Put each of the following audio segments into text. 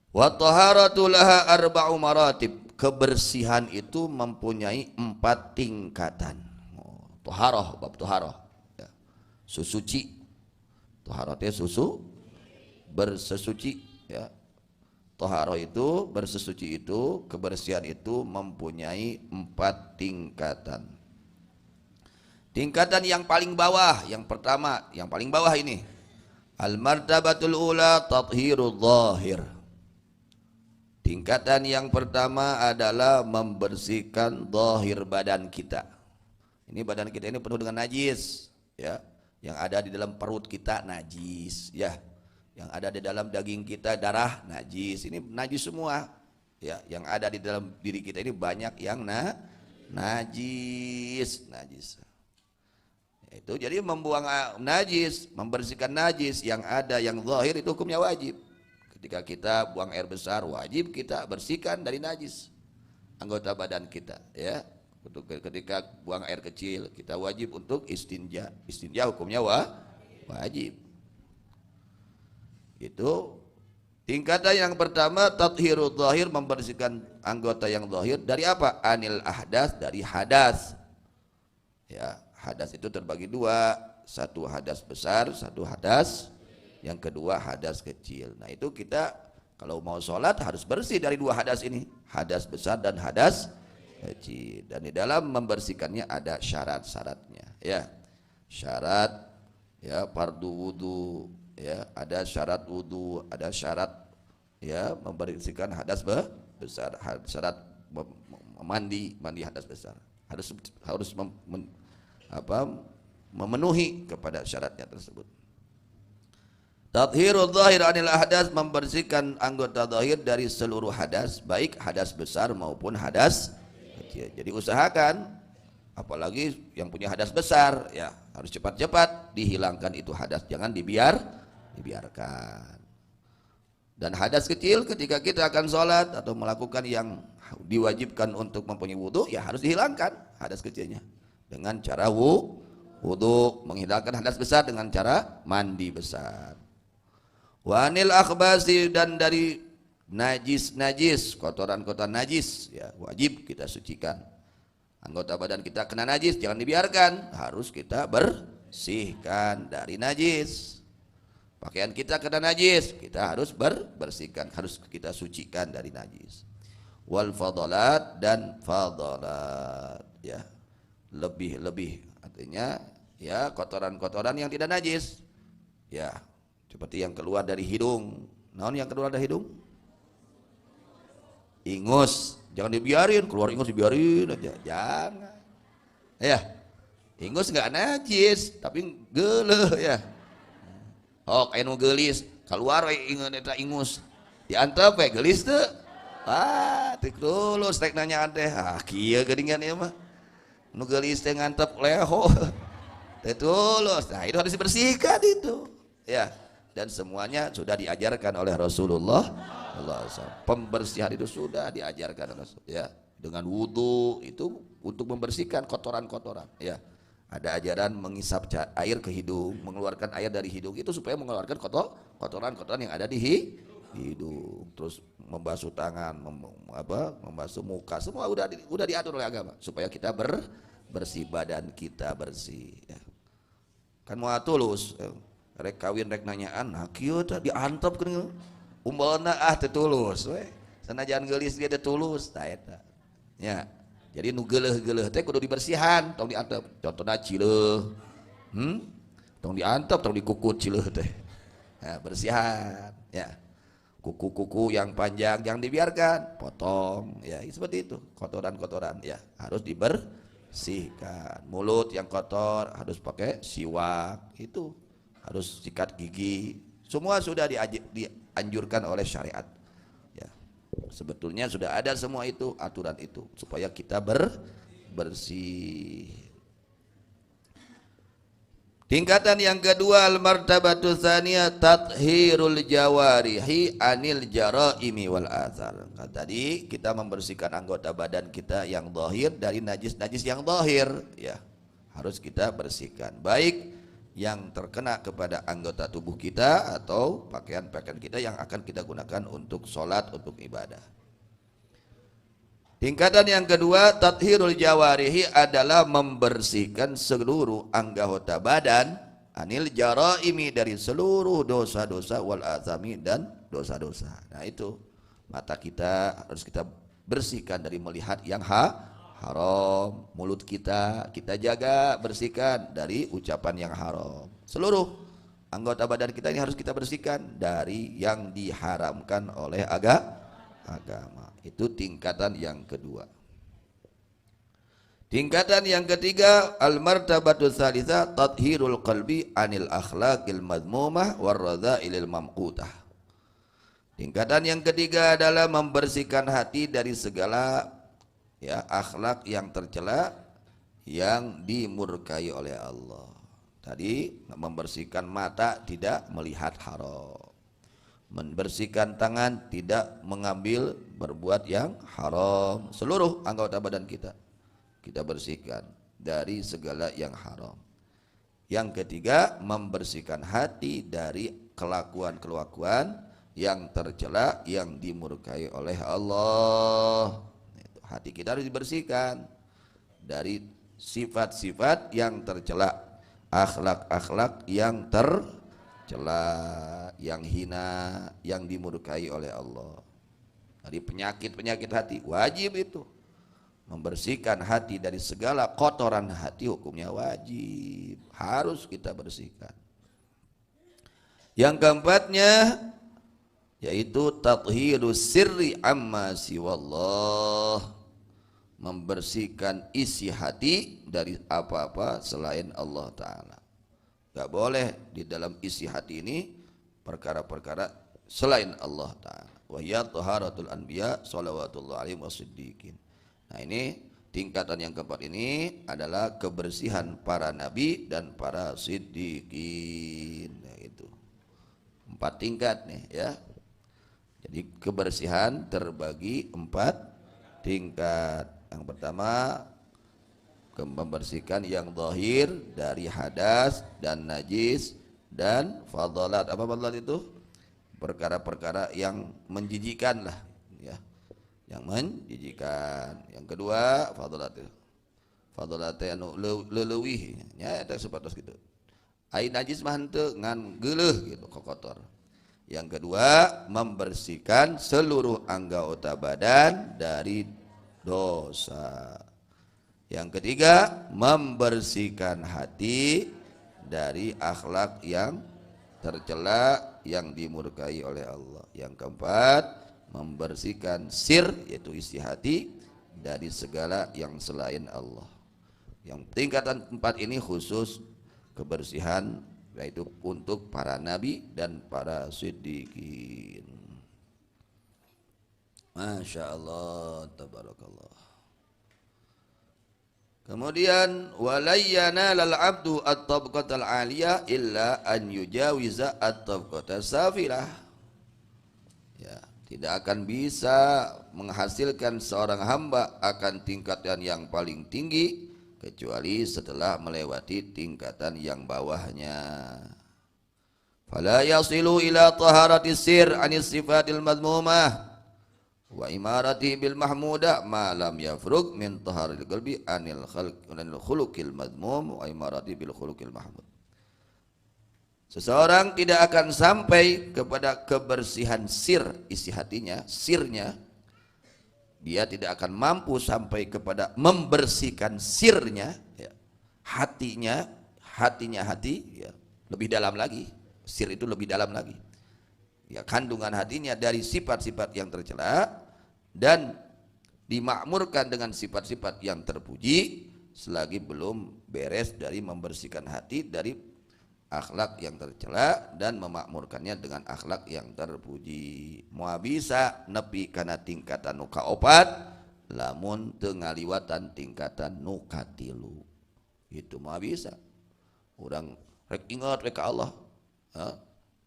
Wa taharatu laha arba'u maratib. Kebersihan itu mempunyai 4 tingkatan. Taharah, bab taharah. Ya. Susuci. Taharah itu susu bersesuci, ya. Taharah itu bersesuci itu, kebersihan itu mempunyai 4 tingkatan. Tingkatan yang paling bawah, yang pertama, yang paling bawah ini, al-martabatul ula tathhirul zahir. Tingkatan yang pertama adalah membersihkan zahir badan kita. Ini badan kita ini penuh dengan najis, ya. Yang ada di dalam perut kita najis, ya. Yang ada di dalam daging kita darah najis. Ini najis semua, ya. Yang ada di dalam diri kita ini banyak yang najis. Itu jadi membuang najis, membersihkan najis yang ada yang zahir itu hukumnya wajib. Ketika kita buang air besar, wajib kita bersihkan dari najis anggota badan kita, ya. Ketika buang air kecil, kita wajib untuk istinja. Istinja hukumnya wajib. Itu tingkatan yang pertama, tathhirul zahir, membersihkan anggota yang zahir dari apa? Anil ahdas, dari hadas. Ya, hadas itu terbagi 2, satu hadas besar, satu hadas yang kedua hadas kecil. Nah, itu kita kalau mau sholat harus bersih dari 2 hadas ini, hadas besar dan hadas kecil. Dan di dalam membersihkannya ada syarat-syaratnya, ya. Syarat, ya, fardu wudu, ya, ada syarat wudu, ada syarat, ya, membersihkan hadas besar, syarat mandi hadas besar. Harus memenuhi kepada syaratnya tersebut. Tathhirul zahir anil ahdas, membersihkan anggota zahir dari seluruh hadas, baik hadas besar maupun hadas kecil. Jadi usahakan, apalagi yang punya hadas besar, ya, harus cepat-cepat dihilangkan itu hadas, jangan dibiarkan. Dan hadas kecil ketika kita akan sholat atau melakukan yang diwajibkan untuk mempunyai wudhu, ya harus dihilangkan hadas kecilnya dengan cara wudhu, menghilangkan hadas besar dengan cara mandi besar. Wanil akhbasi, dan dari najis, kotoran-kotoran najis, ya, wajib kita sucikan. Anggota badan kita kena najis, jangan dibiarkan, harus kita bersihkan dari najis. Pakaian kita kena najis, kita harus bersihkan, harus kita sucikan dari najis. Wal fadalat, dan fadalat, ya, lebih artinya, ya, kotoran-kotoran yang tidak najis, ya, seperti yang keluar dari hidung. Naon yang keluar dari hidung? Ingus, jangan dibiarin keluar ingus, dibiarin aja, jangan, ya. Ingus nggak najis tapi geuleuh, ya. Oh, anu geulis keluar ingus diantep we geulis teu, tik tulus rek nanya teh, kieu geuningan ieu mah nu geulis teh ngantep leho teh tulus. Nah, itu harus dibersihkan itu, ya. Dan semuanya sudah diajarkan oleh Rasulullah SAW. Pembersihan itu sudah diajarkan oleh Rasul, ya. Dengan wudhu itu untuk membersihkan kotoran-kotoran, ya. Ada ajaran mengisap air ke hidung, mengeluarkan air dari hidung itu supaya mengeluarkan kotoran-kotoran yang ada di hidung. Terus membasuh tangan, membasuh muka, semua udah diatur oleh agama supaya kita bersih, badan kita bersih, ya. Kan mau tulus, rek kawin rek nanyaan, nah kieu teh diantep keun umbalna teh tulus we, sanajan geulis dia teh tulus, tah eta, nya. Jadi nu geuleuh-geuleuh teh kudu dibersihan, tong diantep. Contohna cileuh, tong diantep, tong dikukut cileuh teh, nah, bersihan, ya. Kuku-kuku yang panjang jangan dibiarkan, potong, ya, seperti itu. Kotoran-kotoran, ya, harus dibersihkan. Mulut yang kotor harus pakai siwak, itu harus sikat gigi, semua sudah dianjurkan oleh syariat, ya. Sebetulnya sudah ada semua itu, aturan itu supaya kita bersih. Tingkatan yang kedua, al-martabatu tsaniyah tathhirul jawarihi anil jaraimi wal athar. Nah, tadi kita membersihkan anggota badan kita yang zahir dari najis-najis yang zahir, ya. Harus kita bersihkan. Baik yang terkena kepada anggota tubuh kita atau pakaian-pakaian kita yang akan kita gunakan untuk sholat, untuk ibadah. Tingkatan yang kedua, tathhirul jawarihi adalah membersihkan seluruh anggota badan anil jaraimi, dari seluruh dosa-dosa, wal azami, dan dosa-dosa. Nah itu mata kita harus kita bersihkan dari melihat yang haram, mulut kita jaga, bersihkan dari ucapan yang haram. Seluruh anggota badan kita ini harus kita bersihkan dari yang diharamkan oleh agama. Itu tingkatan yang kedua. Tingkatan yang ketiga, al-martabatu tsalitsa tathhirul qalbi anil akhlaqil madmumah warradha'ilil mamqutah. Tingkatan yang ketiga adalah membersihkan hati dari segala akhlak yang tercela, yang dimurkai oleh Allah. Tadi membersihkan mata, tidak melihat haram. Membersihkan tangan, tidak mengambil, berbuat yang haram. Seluruh anggota badan kita bersihkan dari segala yang haram. Yang ketiga, membersihkan hati dari kelakuan-kelakuan yang tercela, yang dimurkai oleh Allah. Hati kita harus dibersihkan dari sifat-sifat yang tercela, akhlak-akhlak yang tercela, yang hina, yang dimurkai oleh Allah. Dari penyakit-penyakit hati, wajib itu membersihkan hati dari segala kotoran hati, hukumnya wajib, harus kita bersihkan. Yang keempatnya yaitu tathhirus sirri amma siwallah, membersihkan isi hati dari apa-apa selain Allah Ta'ala. Gak boleh di dalam isi hati ini perkara-perkara selain Allah Ta'ala. Wa hiya taharatul anbiya shalawatullah alaihim wasiddiqin. Nah ini tingkatan yang keempat ini adalah kebersihan para nabi dan para siddiqin. Nah, itu 4 tingkat nih ya. Jadi kebersihan terbagi 4 tingkat. Yang pertama, membersihkan yang zahir dari hadas dan najis dan fadalat. Apa fadalat itu? Perkara-perkara yang menjijikan lah ya, yang menjijikan. Yang kedua, fadalat anu leuwih nya eta sepatos gitu. Ai najis mah henteu ngan geuleuh gitu, kotor. Yang kedua, membersihkan seluruh anggota badan dari dosa. Yang ketiga, membersihkan hati dari akhlak yang tercela, yang dimurkai oleh Allah. Yang keempat, membersihkan sir, yaitu isi hati, dari segala yang selain Allah. Yang tingkatan 4 ini khusus kebersihan, yaitu untuk para nabi dan para siddiqin. Masya Allah, tabarakallah. Kemudian walayyana lal abdu at-tabqatal aliyah illa an yujawiza at-tabqatas safilah. Ya, tidak akan bisa menghasilkan seorang hamba akan tingkatan yang paling tinggi kecuali setelah melewati tingkatan yang bawahnya. Fala yasilu ila taharatis sir anis sifatil madmumah wa imarati bil mahmuda ma lam yafrug min taharil qalbi anil khuluqil madmum wa imarati bil khuluqil mahmud. Seseorang tidak akan sampai kepada kebersihan sir, isi hatinya, sirnya. Dia tidak akan mampu sampai kepada membersihkan sirnya, ya. hatinya hati, ya. Lebih dalam lagi, sir itu lebih dalam lagi. Ya, kandungan hatinya dari sifat-sifat yang tercela dan dimakmurkan dengan sifat-sifat yang terpuji selagi belum beres dari membersihkan hati dari akhlak yang tercela dan memakmurkannya dengan akhlak yang terpuji. Moal bisa nepi kana tingkatan nu kaopat lamun teu ngaliwatan tingkatan nu katilu. Itu moal bisa. Urang rek ingat we ka Allah.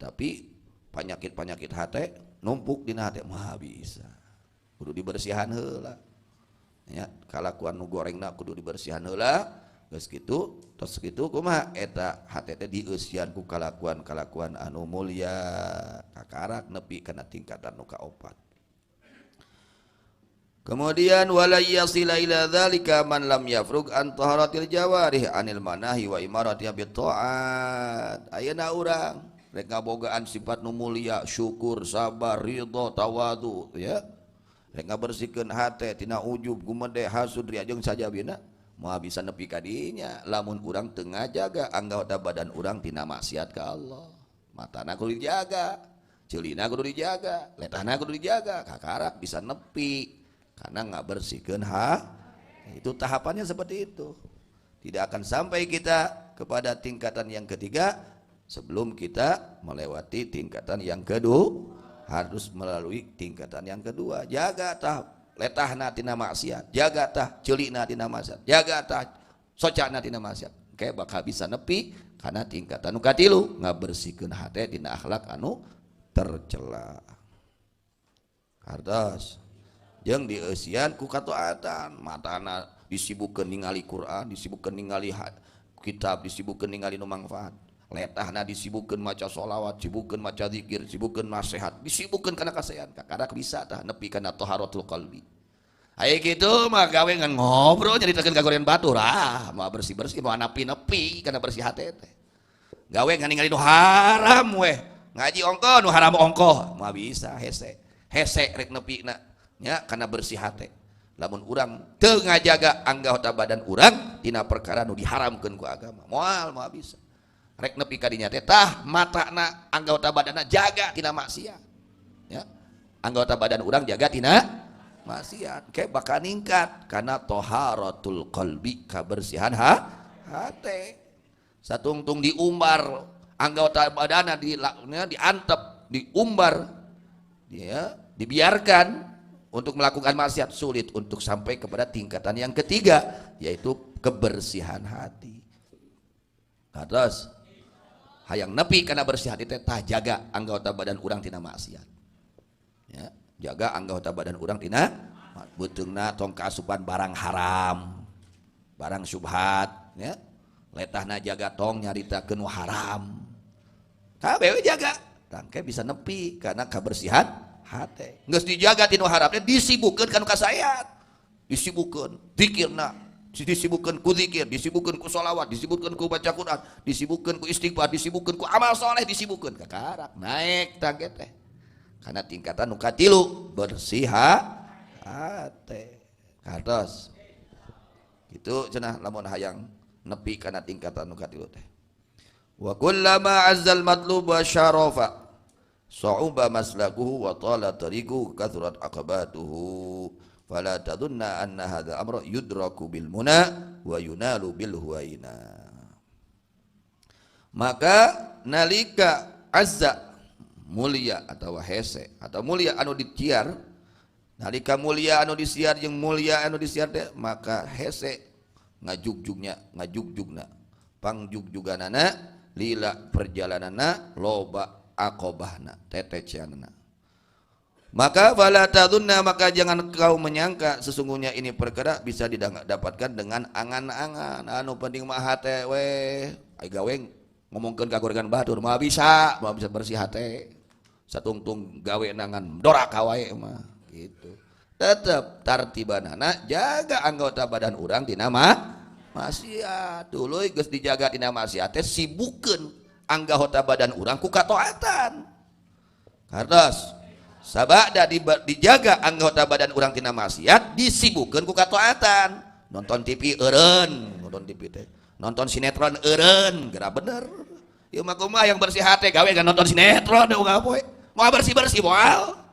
Tapi penyakit-penyakit hati numpuk dina hati mah bisa. Kudu dibersihan heula. Ya, kalakuan nu gorengna kudu dibersihan heula geus kitu tos kitu kumaha eta hate teh dieusian ku kalakuan-kalakuan anu mulya kakarak nepi kana tingkatan nu kaopat. Kemudian wala yasila ila dzalika man lam yafrug an taharatil jawarih anil manahi wa imaratiha bit taat. Ayeuna urang rek ngabogaan sifat nu mulia, syukur, sabar, ridho, tawadu ya. Rek ngabersihkeun hate tina ujub, gumede, hasud, ria jeung sajabina moal bisa nepi ka dinya lamun urang teu ngajaga anggota badan urang tina maksiat ka Allah. Matana kudu dijaga, ceulina kudu dijaga, letahna kudu dijaga, kakarak bisa nepi karena nggak bersihkan itu tahapannya seperti itu. Tidak akan sampai kita kepada tingkatan yang ketiga sebelum kita melewati tingkatan yang kedua. Harus melalui tingkatan yang kedua. Jaga tah letahna tina maksiat, jaga tah ceulina tina maksiat, jaga tah socana tina maksiat. Oke, bakal bisa nepi karena tingkatan nu katilu ngabersihkeun hate tina akhlak anu tercela. Hartos jeung dieusian ku kataatan, matana disibukkeun ningali Quran, disibukkeun ningali kitab, disibukkeun ningali nu mangfaat. Letahna disibukkeun maca sholawat, disibukkeun maca zikir, disibukkeun nasihat, disibukkeun kana kasayan. Kakarak bisa tah nepi kana taharatul qalbi. Aya kitu mah gawe ngan ngobrol nyaritakeun kagorean batur, mah bersih-bersih mah nepi-nepi kana bersih hate teh. Gawe ngan ningali nu haram weh, ngaji ongko nu haram ongko, mah bisa hese. Hese rek nepina nya karena bersih hati. Lamun urang teu ngajaga anggota badan urang tina perkara nu diharamkeun ku agama moal bisa rek nepi ka dinya teh tah matana anggota badanna jaga tina maksiat ya, anggota badan urang jaga tina maksiat ke bakal ningkat karena taharatul qalbi kabersihan hate. Satungtung diumbar anggota badanna diantep diumbar ya, dibiarkan untuk melakukan maksiat sulit untuk sampai kepada tingkatan yang ketiga yaitu kebersihan hati. Terus hayang nepi kana bersih hati teh tah jaga anggota badan urang tina maksiat. Ya, jaga anggota badan urang tina beuteungna tong kaasupan barang haram, barang syubhat ya. Letahna jaga tong nyaritakeun nu haram. Kabeh jaga, tangke bisa nepi karena kebersihan hate. Geus dijaga tinu harapna disibukkeun kana kasayat, disibukkeun zikirna, disibukkeun ku zikir, disibukkeun ku sholawat, disibukkeun ku baca Quran, disibukkeun ku istighfar, disibukkeun ku amal soleh, disibukkeun kakarak naik tangge teh karena tingkatan nu katilu bersih hate. Kados kitu cenah lamun hayang nepi kana tingkatan nu katilu teh. Wa kullama azzal matlub wa syarafa sa'uba maslakuhu wa tala tariquhu kathurat aqabatuhu fala tadunna anna hadha amra yudraku bil muna wa yunalu bil huwaina. Maka nalika azza mulia atau hese atau mulia anu diciar, nalika mulia anu disiar jeung mulia anu disiar teh maka hese ngajugjugna pangjugjuganana lila perjalanana loba aqobahna tetecianna. Maka fala tadunna, maka jangan kau menyangka sesungguhnya ini perkara bisa didapatkan dengan angan-angan anu penting mah hate we ai gawe ngomongkeun kagorengan batur mah bisa bersih hate satungtung gawe nangan doraka wae mah gitu. Tetep tartibanana jaga anggota badan urang tina maksiat tuluy geus dijaga tina maksiat teh sibukkeun anggota badan urang ku kataatan. Kartos sabada dijaga anggota badan urang tina maksiat disibukkeun ku kataatan. Nonton TV eureun, nonton TV teh. Nonton sinetron eureun, geura bener. Ieu mah kumaha yang bersih hate gawe ngan nonton sinetron eueuh poe. Moal bersih-bersih moal.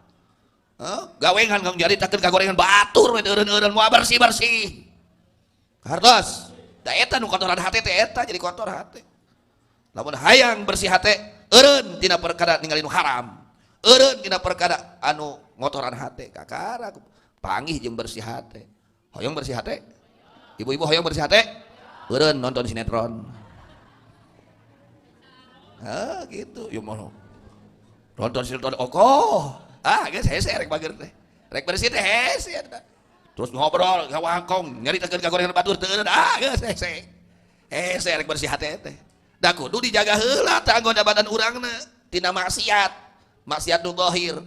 Gawe ngan nyaritakeun kagorengan batur we eureun-eureun moal bersih-bersih. Kartos da eta nu kotoran hate teh eta jadi kotor hate. Lamun hayang bersih hate eureun tina perkara ningali nu haram, eureun tina perkara anu ngotoran hate, kakarak panggih jeung bersih hate. Hoyong bersih hate, ibu-ibu hoyong bersih hate, eureun nonton sinetron. Gitu, yuk mau nonton sinetron okoh, geus hese rek bager teh, rek bersih teh hese. Terus ngobrol ngawangkong nyaritakeun kagorengan batur teu eureun, geus hese. Saya rek bersih hati teh. Da kudu dijaga heula teh anggota badan urangna tina maksiat. Maksiat nu zahir.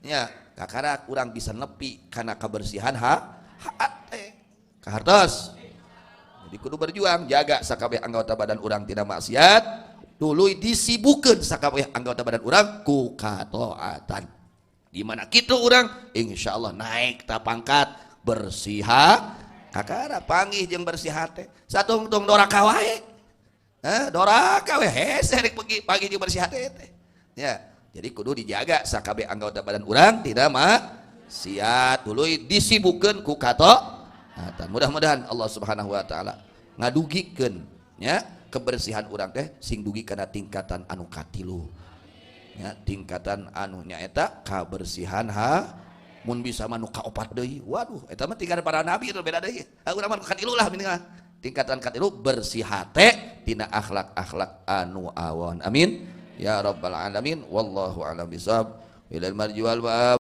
Ya, kakara urang bisa nepi kana kebersihan hate. Kahartos. Jadi kudu berjuang jaga sakabeh anggota badan urang tina maksiat. Tuluy disibukkeun sakabeh anggota badan urang ku kataatan. Di mana kitu urang insyaallah naik ta pangkat bersih kakara panggih jeung bersih hati satungtung doraka wae doraka we hese rek pagi jeung bersih hati teh ya jadi kudu dijaga sakabeh anggota badan urang tidak maksiat tuluy disibukkeun ku kataatan. Mudah-mudahan Allah Subhanahu wa taala ngadugikeun nya kebersihan urang teh sing dugi kana tingkatan anu katilu nya tingkatan anu nyaeta kabersihan mun bisa manu kaopat deui waduh eta mah tingkatan para nabi itu beda deui urang mah katilu lah minimal tingkatan katilu bersih hate tina akhlak-akhlak anu awon amin ya rabbal alamin wallahu a'lam bishawab ilal marji wal